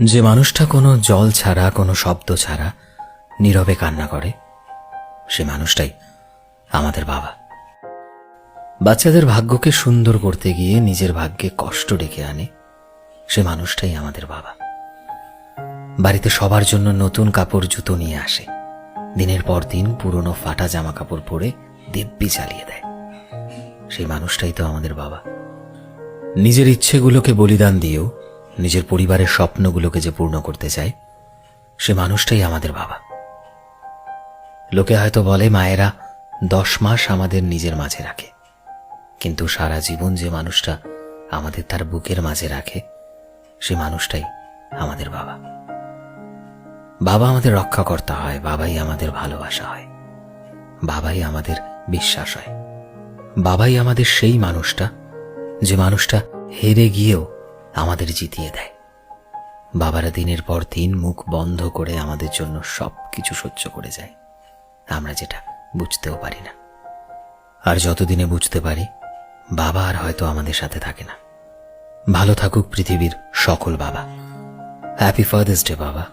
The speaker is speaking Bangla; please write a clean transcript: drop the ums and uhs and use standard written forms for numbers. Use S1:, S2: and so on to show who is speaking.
S1: যে মানুষটা কোনো জল ছাড়া, কোনো শব্দ ছাড়া নীরবে কান্না করে, সে মানুষটাই আমাদের বাবা। বাচ্চাদের ভাগ্যকে সুন্দর করতে গিয়ে নিজের ভাগ্যে কষ্ট ডেকে আনে, সে মানুষটাই আমাদের বাবা। বাড়িতে সবার জন্য নতুন কাপড় জুতো নিয়ে আসে, দিনের পর দিন পুরনো ফাটা জামা কাপড় পরে দিব্যি চালিয়ে দেয়, সেই মানুষটাই তো আমাদের বাবা। নিজের ইচ্ছেগুলোকে বলিদান দিয়েও নিজের পরিবারের স্বপ্নগুলোকে যে পূর্ণ করতে চায়, সে মানুষটাই আমাদের বাবা। লোকে হয়তো বলে মায়েরা 10 মাস আমাদের নিজের মাঝে রাখে, কিন্তু সারা জীবন যে মানুষটা আমাদের তার বুকের মাঝে রাখে, সে মানুষটাই আমাদের বাবা। বাবা আমাদের রক্ষাকর্তা হয়, বাবাই আমাদের ভালোবাসা হয়, বাবাই আমাদের বিশ্বাস হয়, বাবাই আমাদের সেই মানুষটা যে মানুষটা হেরে গিয়েও আমাদের জিতিয়ে দেয়। বাবারা দিনের পর দিন মুখ বন্ধ করে আমাদের জন্য সবকিছু সহ্য করে যায়, আমরা যেটা বুঝতেও পারি না। আর যতদিনে বুঝতে পারি, বাবা আর হয়তো আমাদের সাথে থাকে না। ভালো থাকুক পৃথিবীর সকল বাবা। হ্যাপি ফাদার্স ডে বাবা।